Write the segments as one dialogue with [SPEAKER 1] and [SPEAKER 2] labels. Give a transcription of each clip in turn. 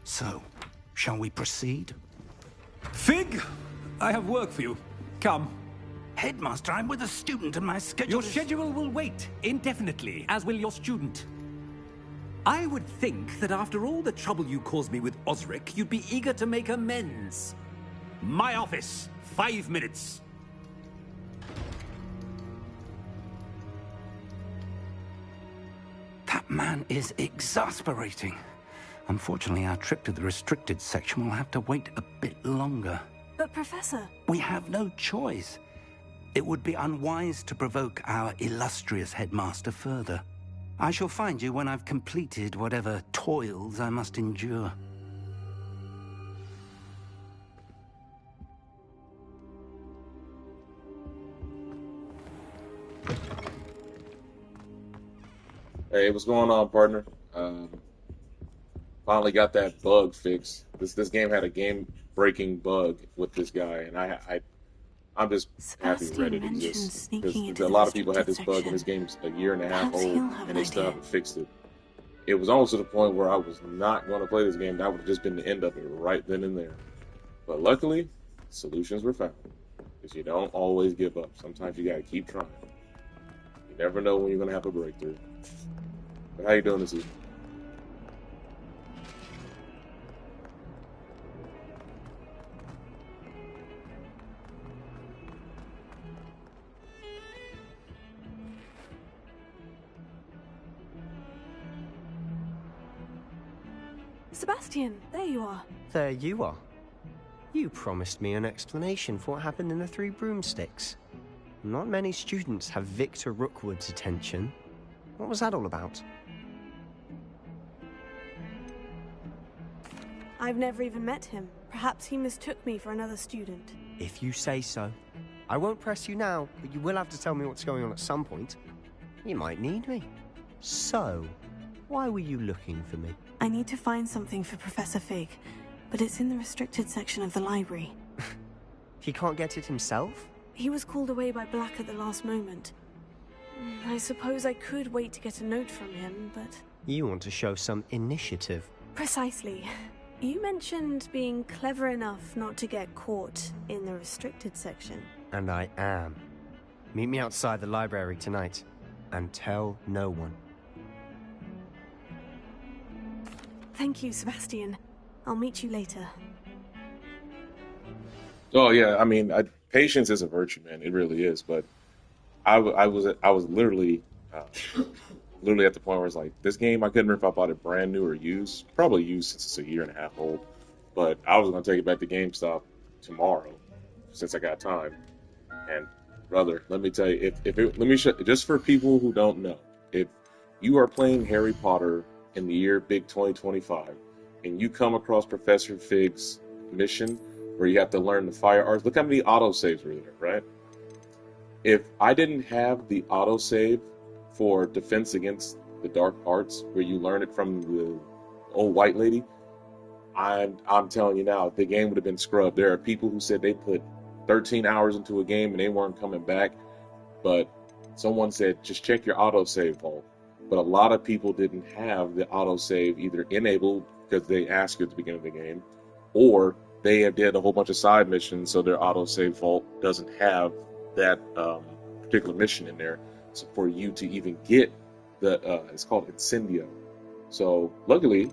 [SPEAKER 1] So, shall we proceed?
[SPEAKER 2] Fig, I have work for you. Come.
[SPEAKER 1] Headmaster, I'm with a student and my schedule
[SPEAKER 2] Your schedule will wait indefinitely, as will your student. I would think that after all the trouble you caused me with Osric, you'd be eager to make amends. My office, 5 minutes.
[SPEAKER 1] That man is exasperating. Unfortunately, our trip to the restricted section will have to wait a bit longer.
[SPEAKER 3] But Professor...
[SPEAKER 1] We have no choice. It would be unwise to provoke our illustrious headmaster further. I shall find you when I've completed whatever toils I must endure.
[SPEAKER 4] Hey, what's going on, partner? Finally got that bug fixed. This game had a game-breaking bug with this guy, and I'm just happy Reddit exists. Because a lot of people had this bug, and this game's a year and a half old, and they still haven't fixed it. It was almost to the point where I was not going to play this game. That would have just been the end of it right then and there. But luckily, solutions were found. Because you don't always give up. Sometimes you got to keep trying. You never know when you're going to have a breakthrough. But how you doing this evening?
[SPEAKER 3] Sebastian, there you are.
[SPEAKER 5] There you are. You promised me an explanation for what happened in the Three Broomsticks. Not many students have Victor Rookwood's attention. What was that all about?
[SPEAKER 3] I've never even met him. Perhaps he mistook me for another student.
[SPEAKER 5] If you say so. I won't press you now, but you will have to tell me what's going on at some point. You might need me. So, why were you looking for me?
[SPEAKER 3] I need to find something for Professor Fig, but it's in the restricted section of the library.
[SPEAKER 5] He can't get it himself?
[SPEAKER 3] He was called away by Black at the last moment. I suppose I could wait to get a note from him, but...
[SPEAKER 5] You want to show some initiative.
[SPEAKER 3] Precisely. You mentioned being clever enough not to get caught in the restricted section.
[SPEAKER 5] And I am. Meet me outside the library tonight, and tell no one.
[SPEAKER 3] Thank you, Sebastian. I'll meet you later.
[SPEAKER 4] Oh yeah, I mean, patience is a virtue, man. It really is. But I was literally at the point where it's like, this game, I couldn't remember if I bought it brand new or used. Probably used since it's a year and a half old. But I was gonna take it back to GameStop tomorrow, since I got time. And brother, let me tell you, just for people who don't know, if you are playing Harry Potter in the year big 2025, and you come across Professor Fig's mission where you have to learn the fire arts, look how many autosaves were there, right? If I didn't have the autosave for Defense Against the Dark Arts, where you learn it from the old white lady, I'm telling you now, the game would have been scrubbed. There are people who said they put 13 hours into a game and they weren't coming back, but someone said, just check your autosave vault. But a lot of people didn't have the autosave either enabled because they asked you at the beginning of the game, or they did a whole bunch of side missions, so their autosave vault doesn't have that particular mission in there. So for you to even get the, it's called Incendio. So luckily,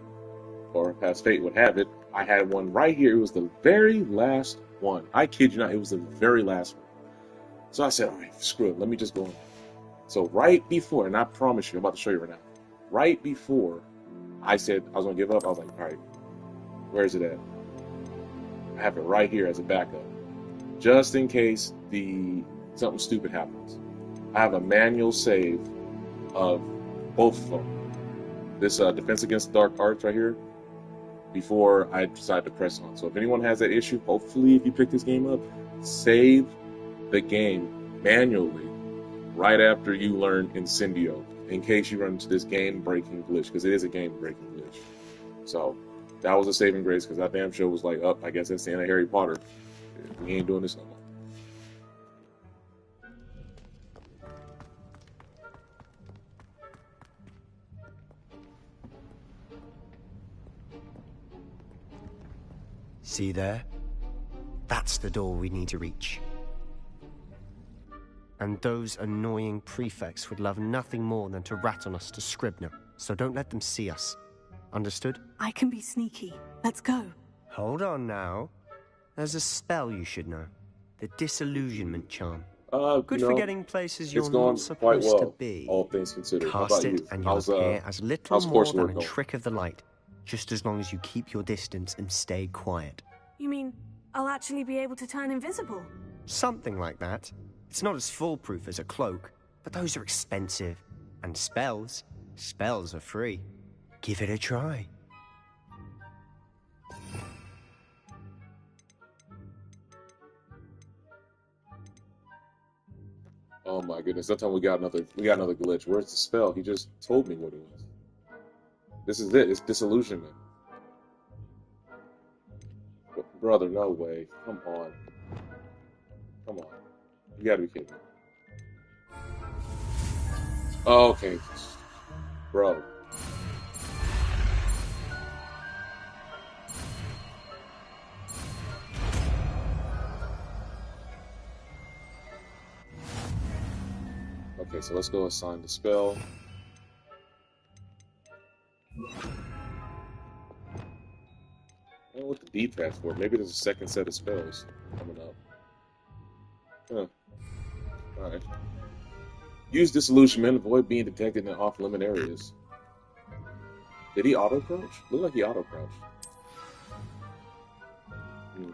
[SPEAKER 4] or as fate would have it, I had one right here. It was the very last one. I kid you not, it was the very last one. So I said, all right, screw it, let me just go on. So right before, and I promise you, I'm about to show you right now, right before I said I was going to give up, I was like, all right, where is it at? I have it right here as a backup, just in case something stupid happens. I have a manual save of both of them. This Defense Against Dark Arts right here, before I decide to press on. So if anyone has that issue, hopefully if you pick this game up, save the game manually right after you learn Incendio, in case you run into this game-breaking glitch, because it is a game-breaking glitch. So that was a saving grace, because that damn show was like, oh, I guess that's the end of Harry Potter. We ain't doing this no more.
[SPEAKER 5] See there? That's the door we need to reach. And those annoying prefects would love nothing more than to rat on us to Scribner, so don't let them see us. Understood?
[SPEAKER 3] I can be sneaky. Let's go.
[SPEAKER 5] Hold on now. There's a spell you should know. The Disillusionment Charm. Good for getting places you're not supposed to be.
[SPEAKER 4] All things considered. How
[SPEAKER 5] Cast
[SPEAKER 4] about
[SPEAKER 5] it
[SPEAKER 4] you?
[SPEAKER 5] and you'll appear as little
[SPEAKER 4] how's
[SPEAKER 5] more
[SPEAKER 4] coursework
[SPEAKER 5] than a
[SPEAKER 4] going?
[SPEAKER 5] trick of the light, just as long as you keep your distance and stay quiet.
[SPEAKER 3] You mean I'll actually be able to turn invisible?
[SPEAKER 5] Something like that. It's not as foolproof as a cloak, but those are expensive. And spells are free. Give it a try.
[SPEAKER 4] Oh my goodness! That time we got another glitch. Where's the spell? He just told me what it was. This is it. It's disillusionment. Brother, no way. Come on. Come on. You gotta be kidding me. Oh, okay. Bro. Okay, so let's go assign the spell. I don't know what the D-pad's for. Maybe there's a second set of spells coming up. Huh. Alright. Use disillusionment, avoid being detected in off-limit areas. Did he auto-crouch? Looked like he auto-crouched. Hmm.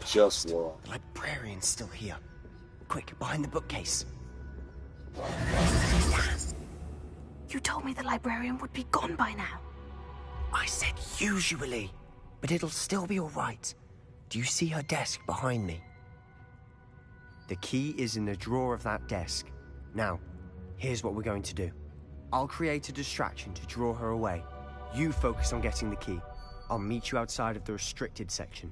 [SPEAKER 4] Just wrong.
[SPEAKER 5] The librarian's still here. Quick, behind the bookcase.
[SPEAKER 3] You told me the librarian would be gone by now.
[SPEAKER 5] I said usually, but it'll still be all right. Do you see her desk behind me? The key is in the drawer of that desk. Now, here's what we're going to do. I'll create a distraction to draw her away. You focus on getting the key. I'll meet you outside of the restricted section.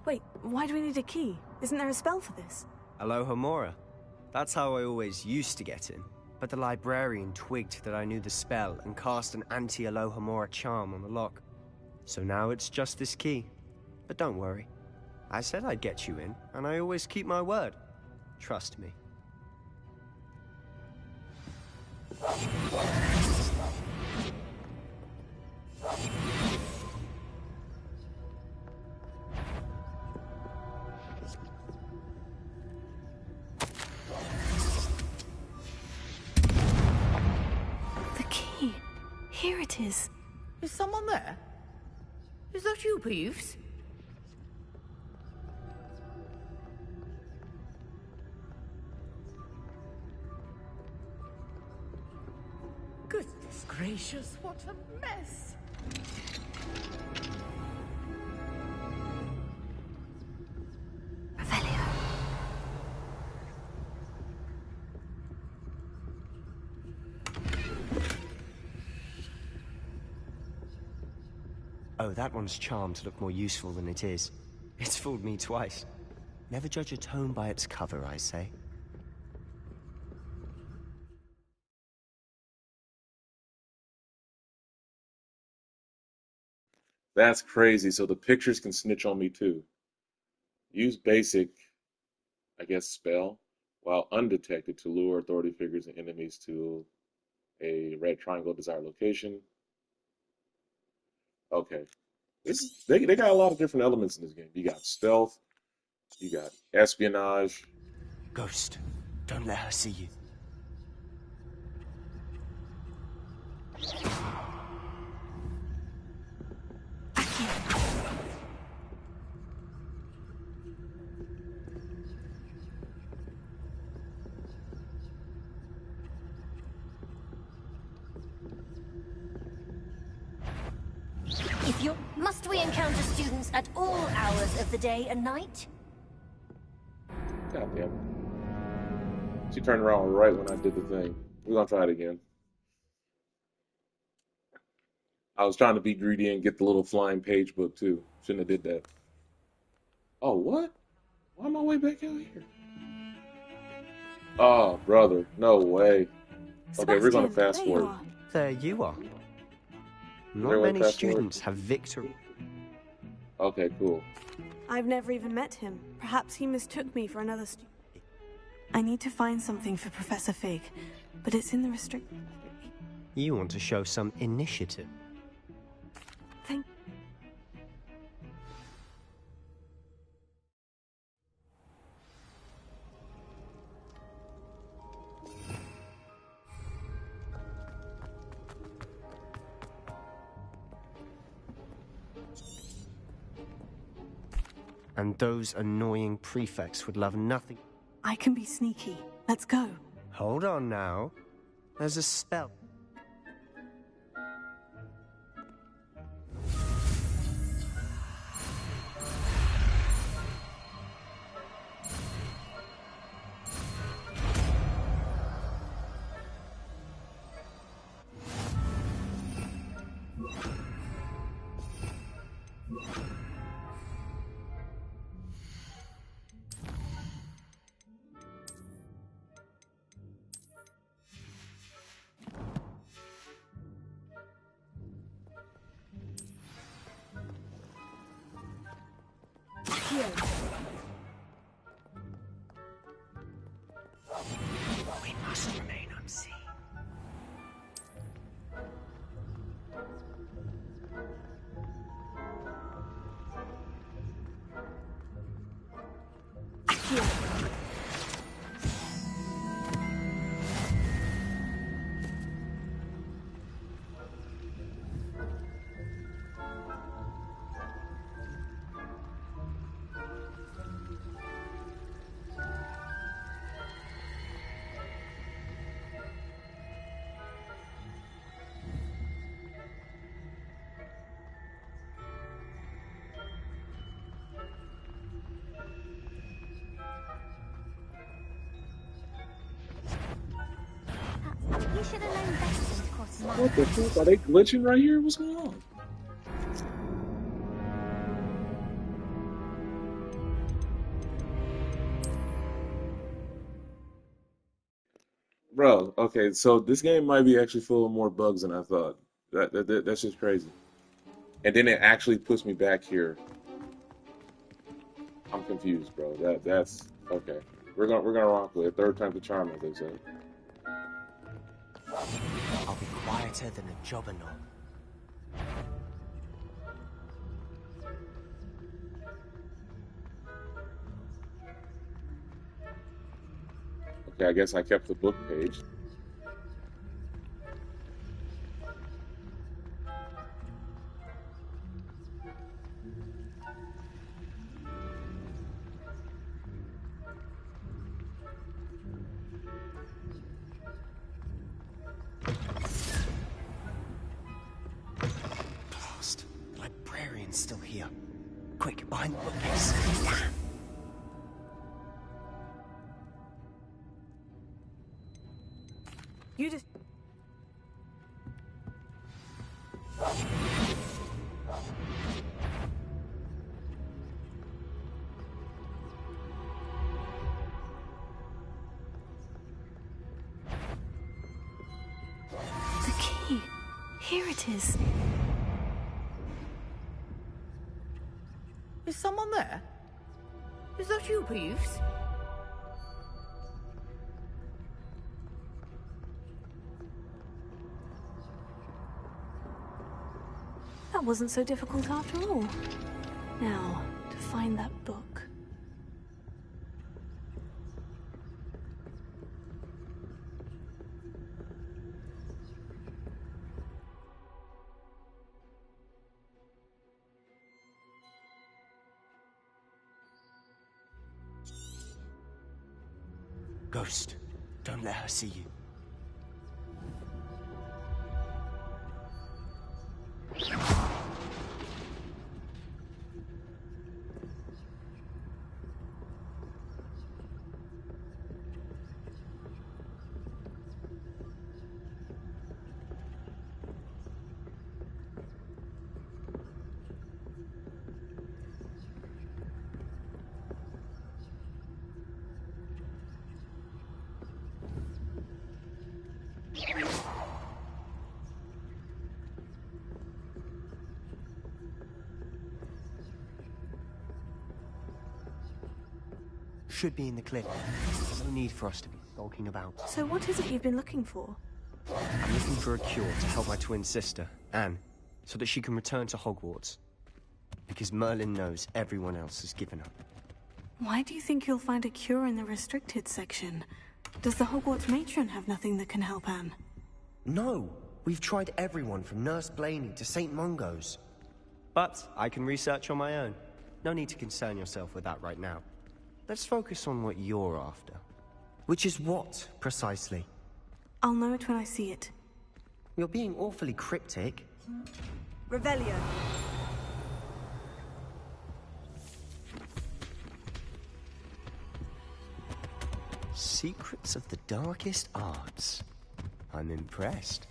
[SPEAKER 3] Wait, why do we need a key? Isn't there a spell for this?
[SPEAKER 5] Alohomora. That's how I always used to get in. But the librarian twigged that I knew the spell and cast an anti-Alohomora charm on the lock. So now it's just this key. But don't worry. I said I'd get you in, and I always keep my word. Trust me.
[SPEAKER 3] The key. Here it is.
[SPEAKER 6] Is someone there? Is that you, Peeves? Goodness gracious, what a mess!
[SPEAKER 3] Revelio.
[SPEAKER 5] Oh, that one's charmed to look more useful than it is. It's fooled me twice. Never judge a tome by its cover, I say.
[SPEAKER 4] That's crazy. So the pictures can snitch on me too. Use basic, I guess, spell while undetected to lure authority figures and enemies to a red triangle desired location. Okay. They got a lot of different elements in this game. You got stealth, you got espionage,
[SPEAKER 5] Ghost, don't let her see you.
[SPEAKER 7] Must we encounter students at all hours of the day and night?
[SPEAKER 4] God damn it. She turned around right when I did the thing. We're gonna try it again. I was trying to be greedy and get the little flying page book too. Shouldn't have did that. Oh, what? Why am I way back out here? Oh, brother. No way. Okay, we're gonna fast forward.
[SPEAKER 5] There you are. Not
[SPEAKER 4] Everyone
[SPEAKER 5] many
[SPEAKER 4] fast
[SPEAKER 5] students have victory.
[SPEAKER 4] Okay, cool.
[SPEAKER 3] I've never even met him. Perhaps he mistook me for another student. I need to find something for Professor Fig, but it's in the restrict...
[SPEAKER 5] You want to show some initiative.
[SPEAKER 3] Thank...
[SPEAKER 5] And those annoying prefects would love nothing.
[SPEAKER 3] I can be sneaky. Let's go.
[SPEAKER 5] Hold on now. There's a spell. We must remain unseen.
[SPEAKER 7] You should have known better than to cross my
[SPEAKER 4] What the fuck? Are they glitching right here? What's going on? Bro, okay, so this game might be actually full of more bugs than I thought. That's just crazy. And then it actually puts me back here. I'm confused, bro. That's okay. We're gonna rock with it. Third time's the charm, as they say.
[SPEAKER 5] I'll be quieter than a jobberknoll.
[SPEAKER 4] Okay, I guess I kept the book page.
[SPEAKER 5] Blast. The librarian's still here. Quick, behind the bookcase. Damn.
[SPEAKER 3] You just... The key. Here it is.
[SPEAKER 6] Is someone there? Is that you, Peeves?
[SPEAKER 3] That wasn't so difficult after all. Now, to find that book.
[SPEAKER 5] Ghost, don't let her see you. Should be in the cliff. No need for us to be skulking about.
[SPEAKER 3] So what is it you've been looking for?
[SPEAKER 5] I'm looking for a cure to help my twin sister, Anne, so that she can return to Hogwarts. Because Merlin knows everyone else has given up.
[SPEAKER 3] Why do you think you'll find a cure in the restricted section? Does the Hogwarts matron have nothing that can help Anne?
[SPEAKER 5] No! We've tried everyone from Nurse Blaney to St. Mungo's. But I can research on my own. No need to concern yourself with that right now. Let's focus on what you're after. Which is what, precisely?
[SPEAKER 3] I'll know it when I see it.
[SPEAKER 5] You're being awfully cryptic.
[SPEAKER 3] Revelio.
[SPEAKER 5] Secrets of the darkest arts. I'm impressed.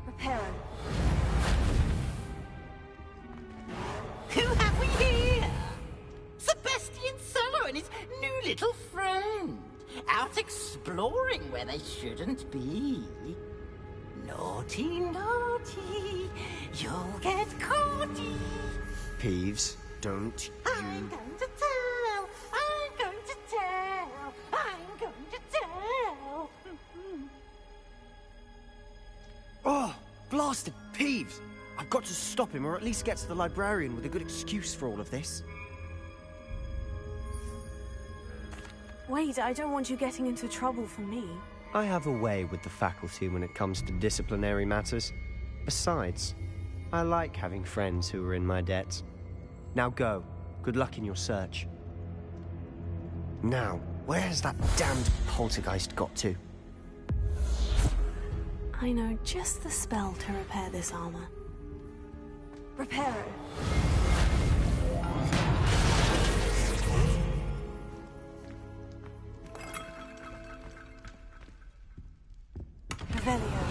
[SPEAKER 3] Reparo.
[SPEAKER 6] Who have we here? Sebastian Sallow and his new little friend. Out exploring where they shouldn't be. Naughty, naughty. You'll get caughty.
[SPEAKER 5] Peeves, don't
[SPEAKER 6] I'm
[SPEAKER 5] you...
[SPEAKER 6] going to tell. I'm going to tell. I'm going to tell.
[SPEAKER 5] Oh, blasted Peeves! I've got to stop him, or at least get to the librarian with a good excuse for all of this.
[SPEAKER 3] Wait, I don't want you getting into trouble for me.
[SPEAKER 5] I have a way with the faculty when it comes to disciplinary matters. Besides, I like having friends who are in my debt. Now go. Good luck in your search. Now, where has that damned poltergeist got to?
[SPEAKER 3] I know just the spell to repair this armor. Reparo. Revelio.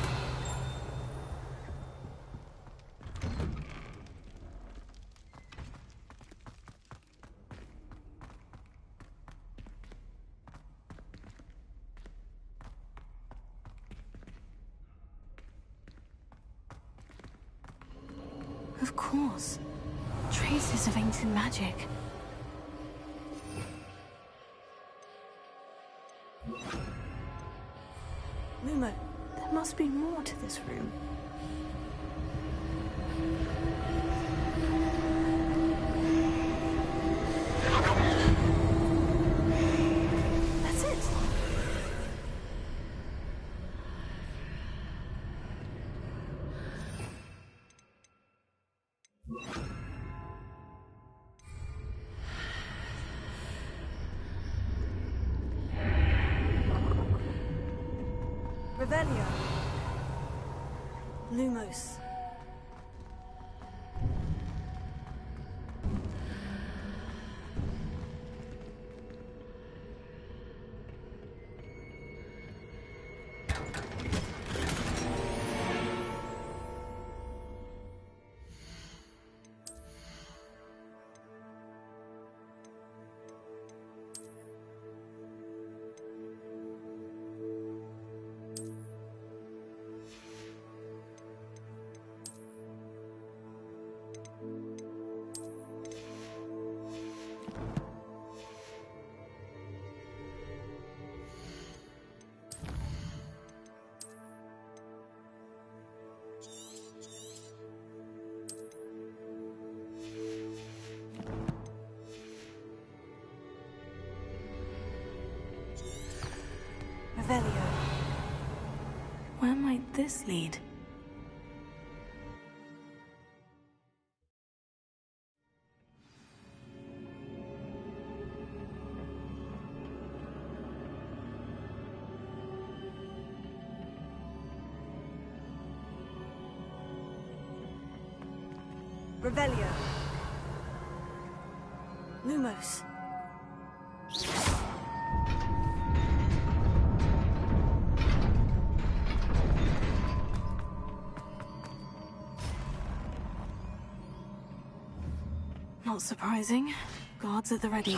[SPEAKER 3] Of course. Traces of ancient magic. Lumo, there must be more to this room. That's it. Revelio. Lumos. Revelio. Where might this lead? Revelio. Lumos. Not surprising. Guards at the ready.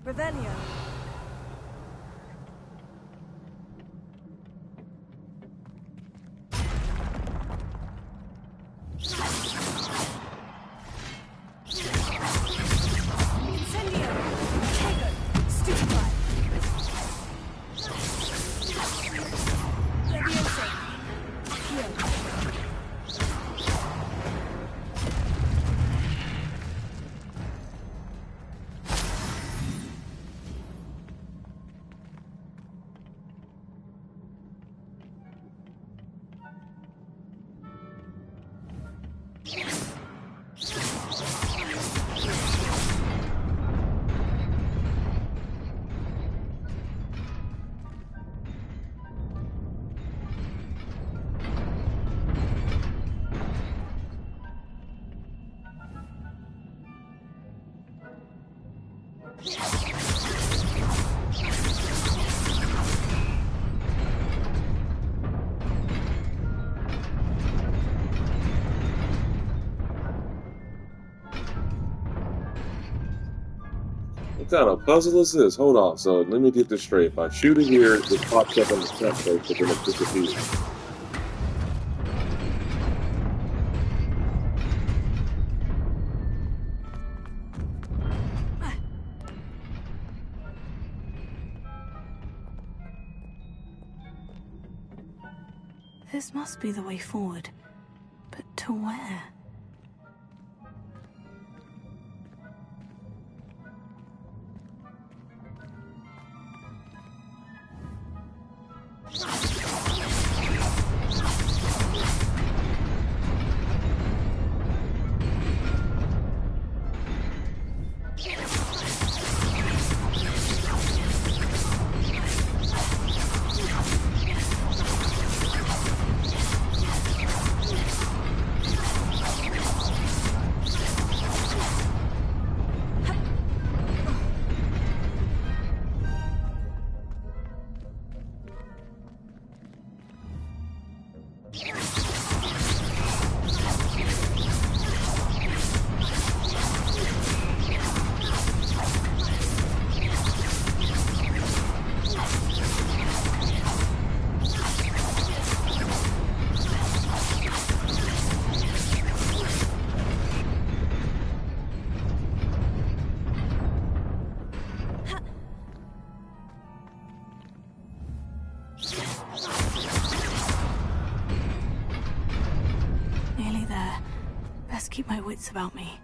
[SPEAKER 3] Revelio. Incendio. Tego. Stupefy. Leviosa. Accio.
[SPEAKER 4] What kind of puzzle is this? Hold on. So let me get this straight. If I shoot it here, it pops up on the front page, but then it disappears.
[SPEAKER 3] This must be the way forward. But to where? Nearly there. Best keep my wits about me.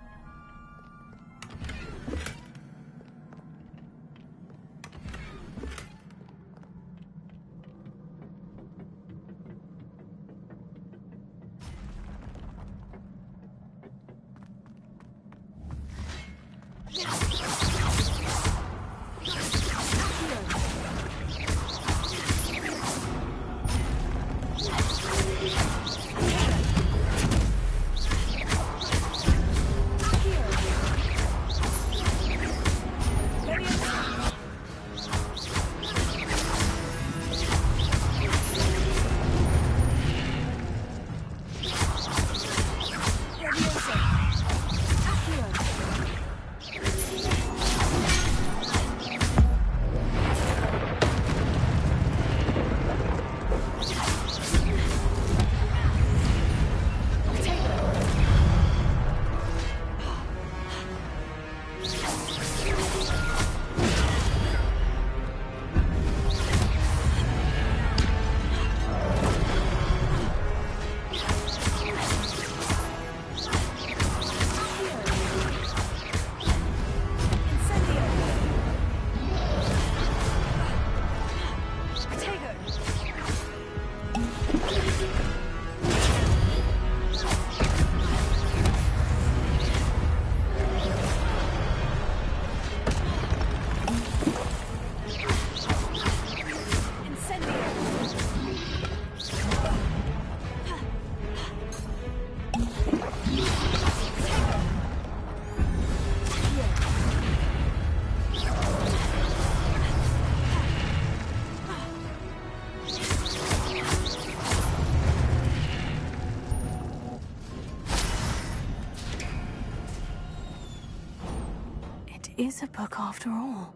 [SPEAKER 3] is a book after all.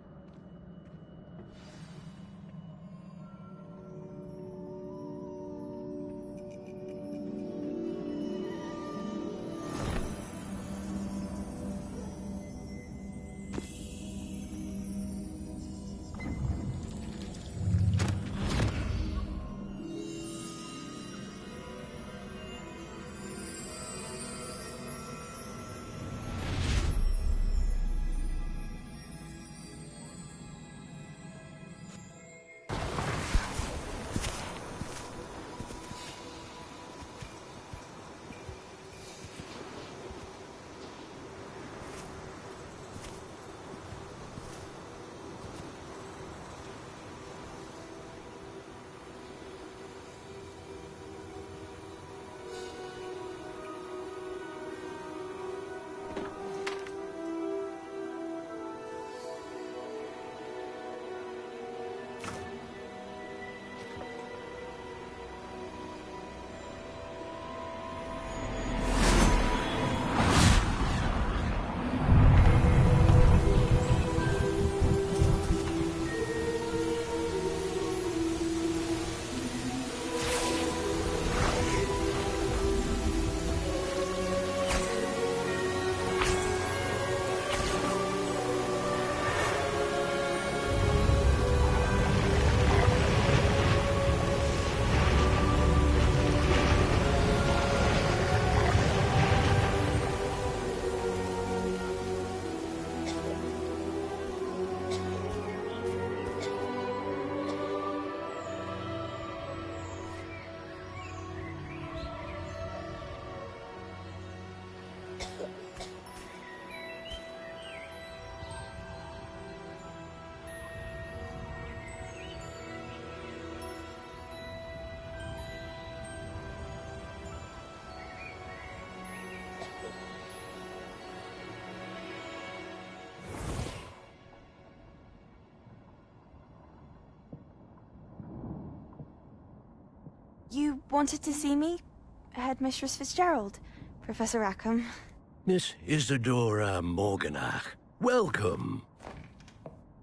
[SPEAKER 3] You wanted to see me? Headmistress Fitzgerald? Professor Rackham?
[SPEAKER 8] Miss Isadora Morganach, welcome.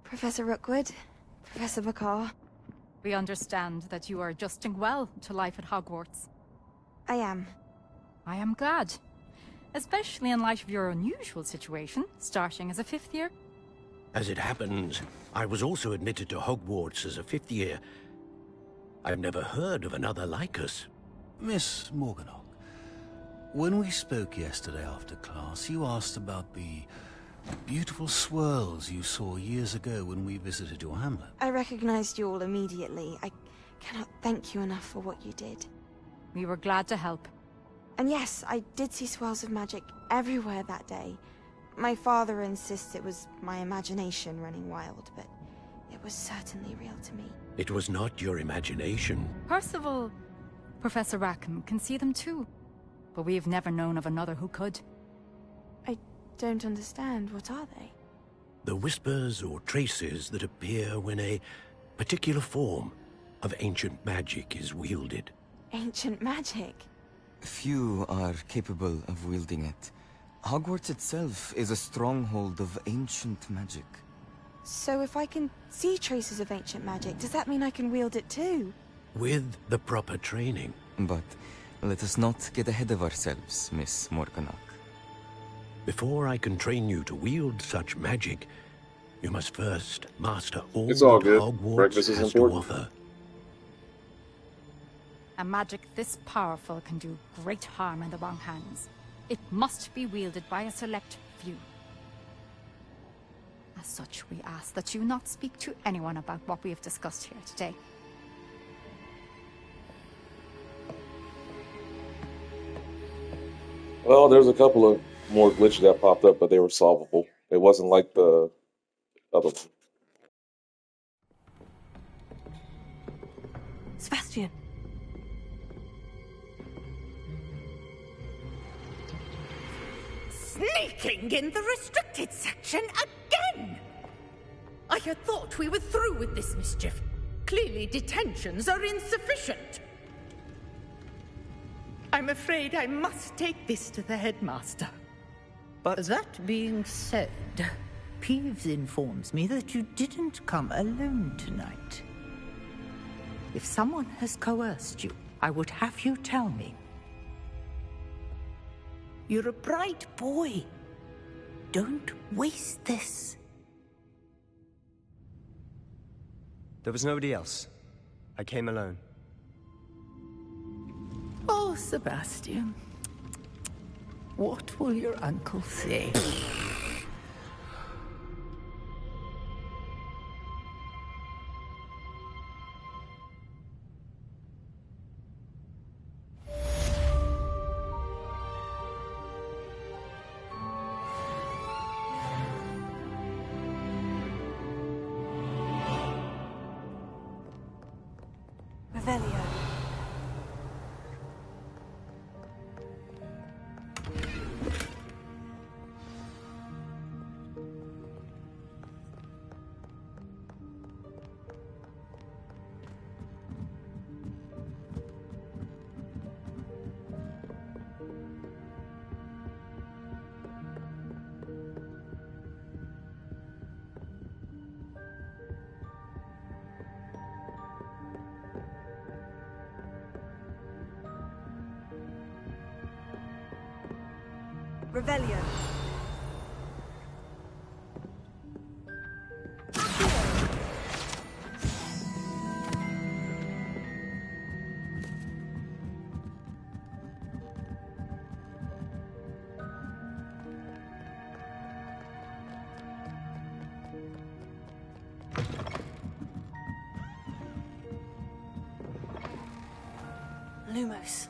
[SPEAKER 3] Professor Rookwood? Professor Bakar?
[SPEAKER 9] We understand that you are adjusting well to life at Hogwarts.
[SPEAKER 3] I am.
[SPEAKER 9] I am glad. Especially in light of your unusual situation, starting as a 5th year.
[SPEAKER 8] As it happens, I was also admitted to Hogwarts as a 5th year. I've never heard of another like us.
[SPEAKER 10] Miss Morganach, when we spoke yesterday after class, you asked about the beautiful swirls you saw years ago when we visited your hamlet.
[SPEAKER 3] I recognized you all immediately. I cannot thank you enough for what you did.
[SPEAKER 9] We were glad to help.
[SPEAKER 3] And yes, I did see swirls of magic everywhere that day. My father insists it was my imagination running wild, but it was certainly real to me.
[SPEAKER 8] It was not your imagination.
[SPEAKER 9] Percival, Professor Rackham can see them too. But we have never known of another who could.
[SPEAKER 3] I don't understand. What are they?
[SPEAKER 8] The whispers or traces that appear when a particular form of ancient magic is wielded.
[SPEAKER 3] Ancient magic?
[SPEAKER 11] Few are capable of wielding it. Hogwarts itself is a stronghold of ancient magic.
[SPEAKER 3] So if I can see traces of ancient magic, does that mean I can wield it too?
[SPEAKER 8] With the proper training.
[SPEAKER 11] But let us not get ahead of ourselves, Miss Morganach.
[SPEAKER 8] Before I can train you to wield such magic, you must first master all
[SPEAKER 4] It's all
[SPEAKER 8] that
[SPEAKER 4] good.
[SPEAKER 8] Hogwarts
[SPEAKER 4] Breakfast is
[SPEAKER 8] has to
[SPEAKER 4] important.
[SPEAKER 8] offer.
[SPEAKER 9] A magic this powerful can do great harm in the wrong hands. It must be wielded by a select few. As such, we ask that you not speak to anyone about what we have discussed here today.
[SPEAKER 4] Well, there's a couple of more glitches that popped up, but they were solvable. It wasn't like the other one.
[SPEAKER 3] Sebastian.
[SPEAKER 6] Sneaking in the restricted section again! I had thought we were through with this mischief. Clearly detentions are insufficient. I'm afraid I must take this to the headmaster. But that being said, Peeves informs me that you didn't come alone tonight. If someone has coerced you, I would have you tell me. You're a bright boy. Don't waste this.
[SPEAKER 5] There was nobody else. I came alone.
[SPEAKER 6] Oh, Sebastian. What will your uncle say?
[SPEAKER 3] Revelio. Revelio. Lumos.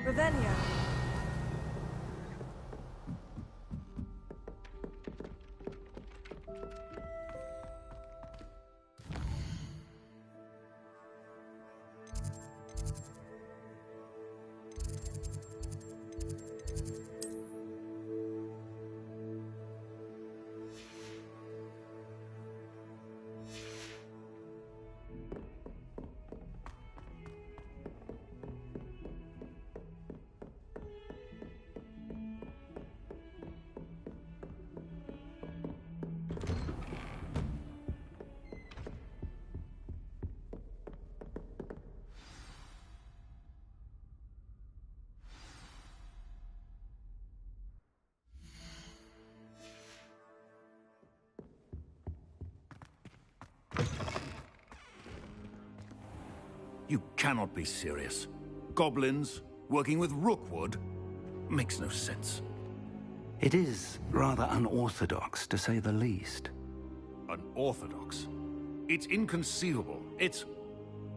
[SPEAKER 3] Revelio.
[SPEAKER 12] You cannot be serious. Goblins working with Rookwood? Makes no sense.
[SPEAKER 1] It is rather unorthodox, to say the least.
[SPEAKER 12] Unorthodox? It's inconceivable. It's...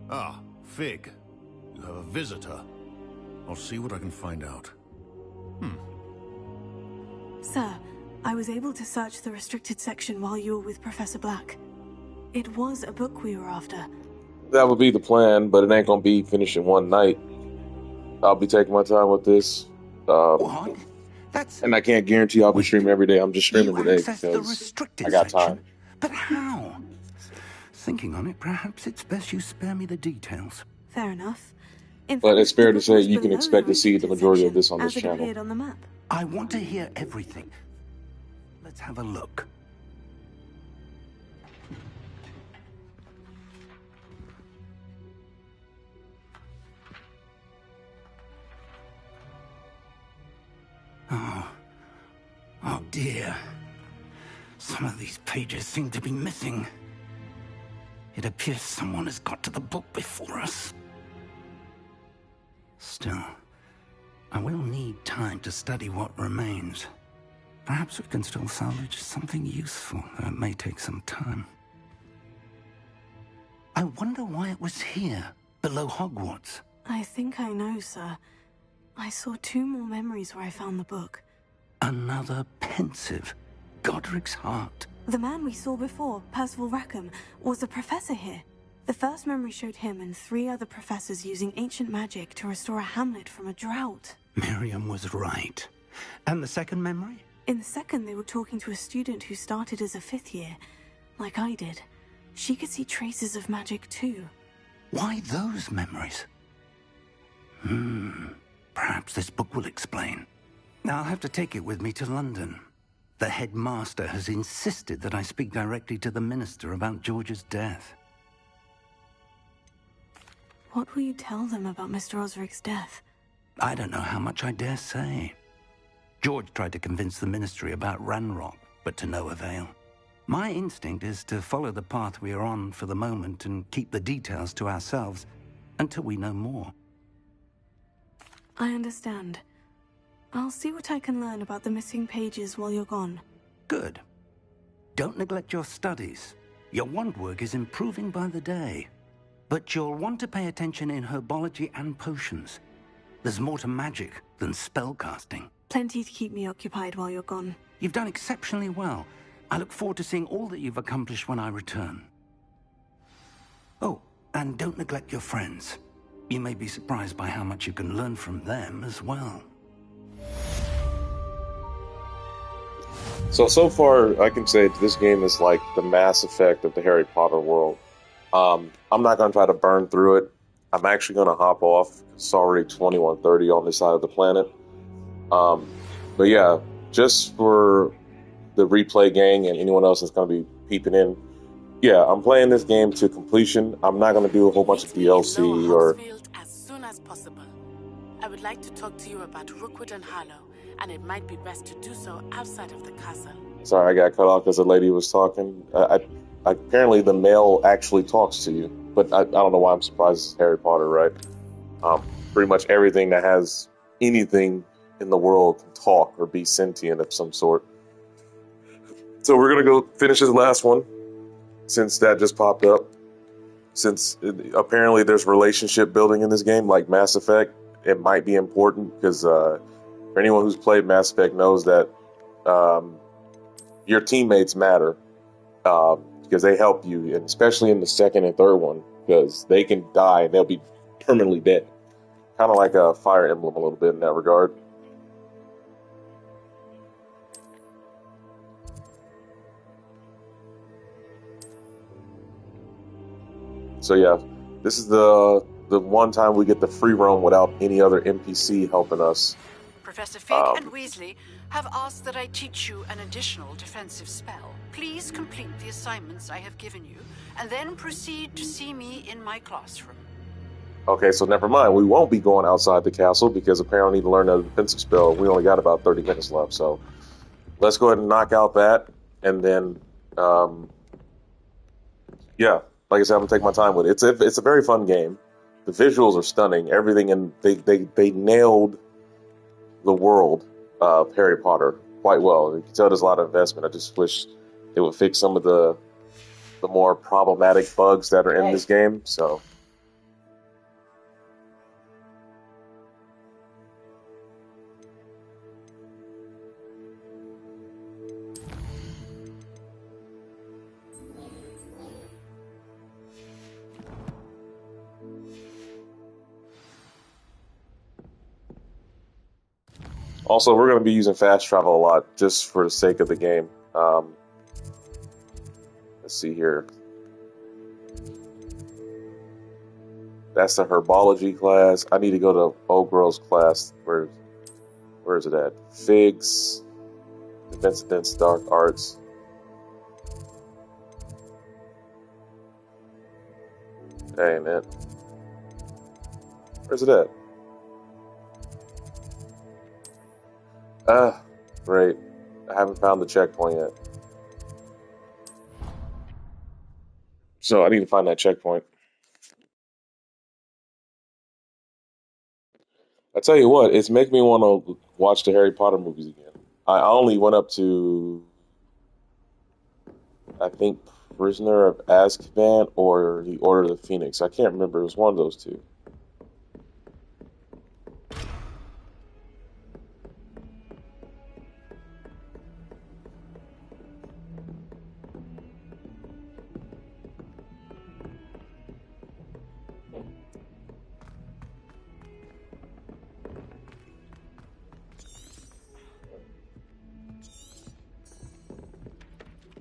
[SPEAKER 12] Ah, Fig. You have a visitor. I'll see what I can find out.
[SPEAKER 13] Sir, I was able to search the restricted section while you were with Professor Black. It was a book we were after.
[SPEAKER 4] That would be the plan, but it ain't gonna be finished in one night. I'll be taking my time with this.
[SPEAKER 1] What? That's...
[SPEAKER 4] And I can't guarantee I'll be streaming every day. I'm just streaming today
[SPEAKER 1] access the
[SPEAKER 4] because
[SPEAKER 1] restricted
[SPEAKER 4] I got
[SPEAKER 1] section?
[SPEAKER 4] time.
[SPEAKER 1] But how? Thinking on it, perhaps it's best you spare me the details.
[SPEAKER 13] Fair enough.
[SPEAKER 4] But it's fair to say you can expect to see the majority of this on this
[SPEAKER 13] as it
[SPEAKER 4] channel.
[SPEAKER 13] appeared on the map.
[SPEAKER 1] I want to hear everything. Let's have a look. Oh dear. Some of these pages seem to be missing. It appears someone has got to the book before us. Still, I will need time to study what remains. Perhaps we can still salvage something useful, though it may take some time. I wonder why it was here, below Hogwarts.
[SPEAKER 13] I think I know, sir. I saw 2 more memories where I found the book.
[SPEAKER 1] Another pensive. Godric's heart.
[SPEAKER 13] The man we saw before, Percival Rackham, was a professor here. The first memory showed him and 3 other professors using ancient magic to restore a hamlet from a drought.
[SPEAKER 1] Miriam was right. And the second memory?
[SPEAKER 13] In the second, they were talking to a student who started as a 5th year, like I did. She could see traces of magic too.
[SPEAKER 1] Why those memories? Perhaps this book will explain. I'll have to take it with me to London. The headmaster has insisted that I speak directly to the minister about George's death.
[SPEAKER 13] What will you tell them about Mr. Osric's death?
[SPEAKER 1] I don't know how much I dare say. George tried to convince the ministry about Ranrock, but to no avail. My instinct is to follow the path we are on for the moment and keep the details to ourselves until we know more.
[SPEAKER 13] I understand. I'll see what I can learn about the missing pages while you're gone.
[SPEAKER 1] Good. Don't neglect your studies. Your wand work is improving by the day. But you'll want to pay attention in herbology and potions. There's more to magic than spellcasting.
[SPEAKER 13] Plenty to keep me occupied while you're gone.
[SPEAKER 1] You've done exceptionally well. I look forward to seeing all that you've accomplished when I return. Oh, and don't neglect your friends. You may be surprised by how much you can learn from them as well.
[SPEAKER 4] So far, I can say this game is like the Mass Effect of the Harry Potter world. I'm not going to try to burn through it. I'm actually going to hop off. It's already 21:30 on this side of the planet. But yeah, just for the replay gang and anyone else that's going to be peeping in, yeah, I'm playing this game to completion. I'm not going to do a whole bunch of DLC or...
[SPEAKER 14] as soon as possible. I would like to talk to you about Rookwood and Harlow, and it might be best to do so outside of the castle.
[SPEAKER 4] Sorry, I got cut off because the lady was talking. Apparently the male actually talks to you, but I don't know why I'm surprised it's Harry Potter, right? Pretty much everything that has anything in the world can talk or be sentient of some sort. So we're going to go finish this last one, since that just popped up. Since apparently there's relationship building in this game, like Mass Effect, it might be important, because for anyone who's played Mass Effect knows that your teammates matter, because they help you, and especially in the second and third one, because they can die and they'll be permanently dead. Kind of like a Fire Emblem a little bit in that regard. So yeah, this is the one time we get the free roam without any other NPC helping us.
[SPEAKER 14] Professor Fig and Weasley have asked that I teach you an additional defensive spell. Please complete the assignments I have given you, and then proceed to see me in my classroom.
[SPEAKER 4] Okay, so never mind. We won't be going outside the castle, because apparently we need to learn a defensive spell. We only got about 30 minutes left, so let's go ahead and knock out that, and then, yeah, like I said, I'm gonna take my time with it. It's a very fun game. The visuals are stunning. Everything, and they nailed the world of Harry Potter quite well. You can tell there's a lot of investment. I just wish they would fix some of the more problematic bugs that are in this game. So. Also, we're going to be using fast travel a lot just for the sake of the game. Let's see here. That's the herbology class. I need to go to Old Girl's class. Where is it at? Figs, Defense, Dark Arts. That ain't it. Where's it at? Great. I haven't found the checkpoint yet. So I need to find that checkpoint. I tell you what, it's making me want to watch the Harry Potter movies again. I only went up to, I think, Prisoner of Azkaban or The Order of the Phoenix. I can't remember. It was one of those two.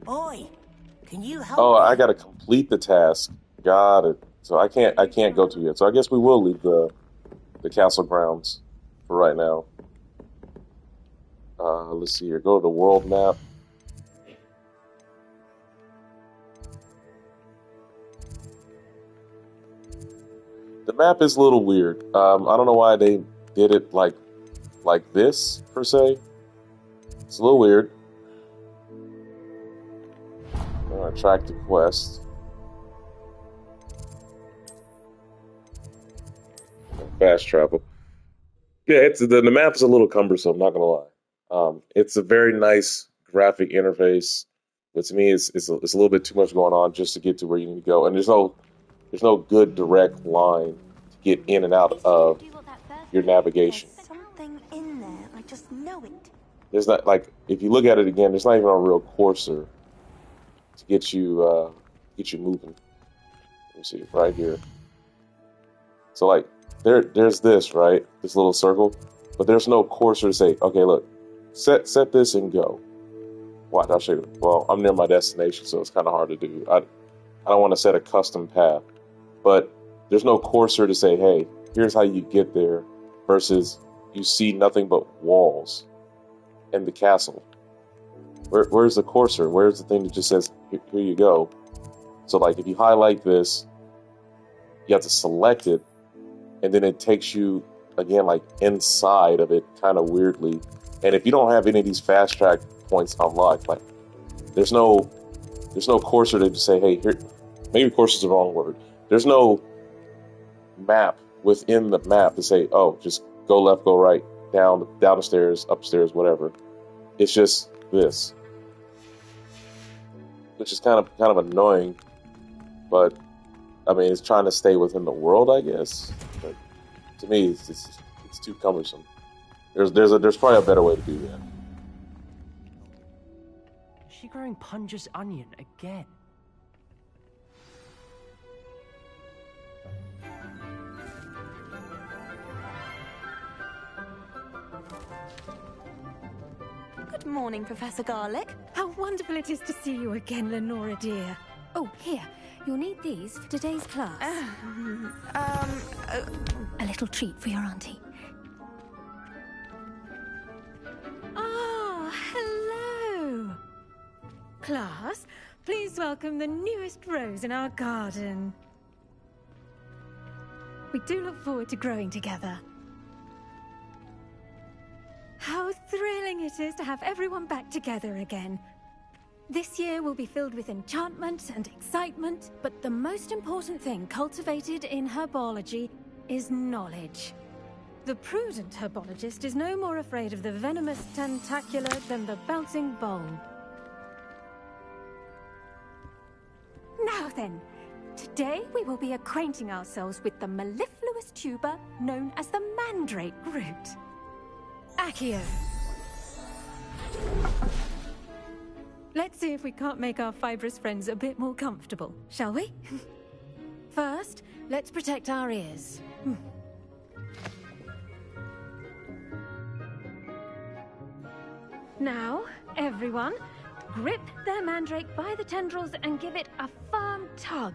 [SPEAKER 7] Boy, can you help
[SPEAKER 4] Oh,
[SPEAKER 7] me?
[SPEAKER 4] I gotta complete the task. Got it. So I can't go to yet. So I guess we will leave the castle grounds for right now. Let's see here. Go to the world map. The map is a little weird. I don't know why they did it like this per se. It's a little weird. Track the quest. Fast travel. Yeah, the map is a little cumbersome. Not gonna lie. It's a very nice graphic interface, but to me, it's a little bit too much going on just to get to where you need to go. And there's no good direct line to get in and out of your navigation.
[SPEAKER 3] There's something in there. I just know it.
[SPEAKER 4] There's not, like, if you look at it again, there's not even a real cursor to get you moving. Let me see, right here. So like there's this, right? This little circle, but there's no cursor to say, okay, look, set this and go. Watch, I'll show you. Well, I'm near my destination, so it's kind of hard to do. I don't want to set a custom path, but there's no cursor to say, hey, here's how you get there, versus you see nothing but walls and the castle. Where's the cursor? Where's the thing that just says, here you go? So like if you highlight this, you have to select it, and then it takes you again like inside of it kind of weirdly. And if you don't have any of these fast track points unlocked, like there's no cursor to just say, hey, here, maybe cursor is the wrong word. There's no map within the map to say, oh, just go left, go right, down the stairs, upstairs, whatever. It's just this, which is kind of annoying, but I mean, it's trying to stay within the world, I guess. But to me, it's too cumbersome. There's probably a better way to do that.
[SPEAKER 5] Is she growing Punja's onion again?
[SPEAKER 15] Good morning, Professor Garlic.
[SPEAKER 16] How wonderful it is to see you again, Lenora dear. Oh, here. You'll need these for today's class. A little treat for your auntie. Ah, hello. Class, please welcome the newest rose in our garden. We do look forward to growing together. How thrilling it is to have everyone back together again. This year will be filled with enchantment and excitement, but the most important thing cultivated in herbology is knowledge. The prudent herbologist is no more afraid of the venomous tentacula than the bouncing bulb. Now then, today we will be acquainting ourselves with the mellifluous tuber known as the mandrake root. Accio. Let's see if we can't make our fibrous friends a bit more comfortable, shall we? First, let's protect our ears. Now, everyone, grip their mandrake by the tendrils and give it a firm tug.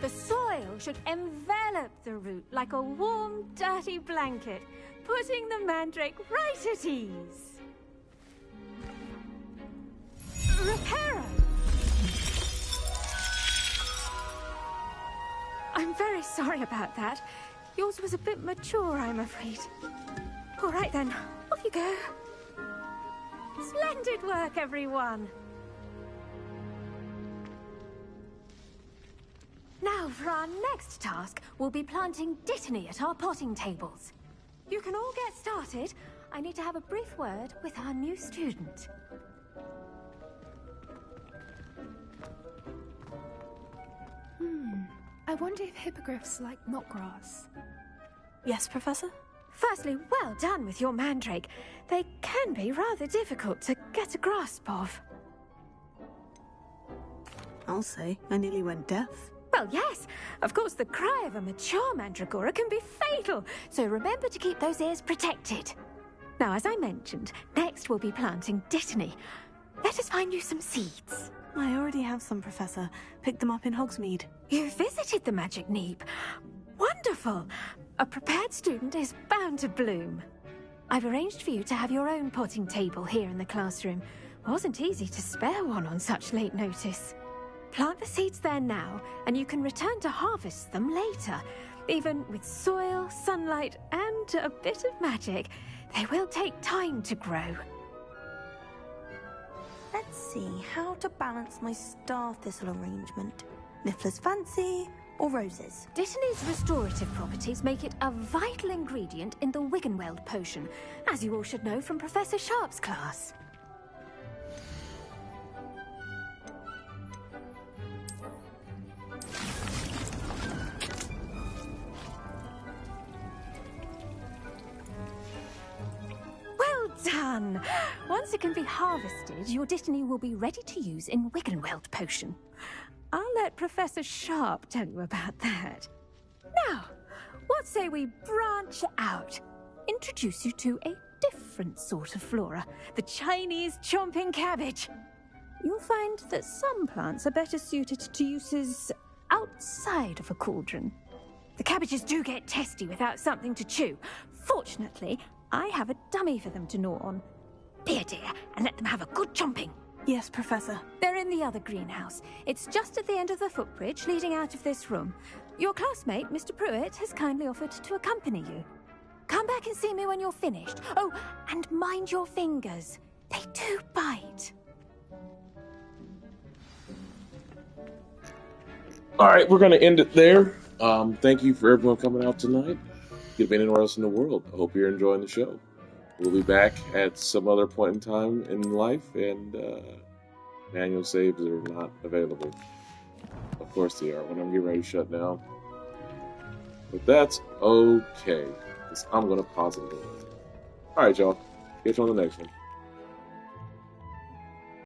[SPEAKER 16] The soil should envelop the root like a warm, dirty blanket, putting the mandrake right at ease. Reparo! I'm very sorry about that. Yours was a bit mature, I'm afraid. All right then, off you go. Splendid work, everyone. Now, for our next task, we'll be planting dittany at our potting tables. You can all get started. I need to have a brief word with our new student.
[SPEAKER 17] I wonder if hippogriffs like knotgrass.
[SPEAKER 13] Yes, Professor?
[SPEAKER 16] Firstly, well done with your mandrake. They can be rather difficult to get a grasp of.
[SPEAKER 13] I'll say, I nearly went deaf.
[SPEAKER 16] Well, yes. Of course, the cry of a mature mandragora can be fatal, so remember to keep those ears protected. Now, as I mentioned, next we'll be planting dittany. Let us find you some seeds.
[SPEAKER 13] I already have some, Professor. Picked them up in Hogsmeade.
[SPEAKER 16] You visited the Magic Neep. Wonderful! A prepared student is bound to bloom. I've arranged for you to have your own potting table here in the classroom. Wasn't easy to spare one on such late notice. Plant the seeds there now, and you can return to harvest them later. Even with soil, sunlight, and a bit of magic, they will take time to grow.
[SPEAKER 3] Let's see how to balance my star thistle arrangement. Niffler's fancy or roses?
[SPEAKER 16] Dittany's restorative properties make it a vital ingredient in the Wiggenweld potion, as you all should know from Professor Sharp's class. Well done! Once it can be harvested, your dittany will be ready to use in Wiggenweld potion. I'll let Professor Sharp tell you about that. Now, what say we branch out? Introduce you to a different sort of flora, the Chinese chomping cabbage. You'll find that some plants are better suited to uses outside of a cauldron. The cabbages do get testy without something to chew. Fortunately, I have a dummy for them to gnaw on. Be a dear and let them have a good chomping.
[SPEAKER 13] Yes, Professor.
[SPEAKER 16] They're in the other greenhouse. It's just at the end of the footbridge leading out of this room. Your classmate, Mr. Pruitt, has kindly offered to accompany you. Come back and see me when you're finished. Oh, and mind your fingers. They do bite.
[SPEAKER 4] All right, we're going to end it there. Thank you for everyone coming out tonight. Could have been anywhere else in the world. I hope you're enjoying the show. We'll be back at some other point in time in life, and manual saves are not available. Of course they are when I'm getting ready to shut down. But that's okay, because I'm going to pause it. All right, y'all. Catch you on the next one.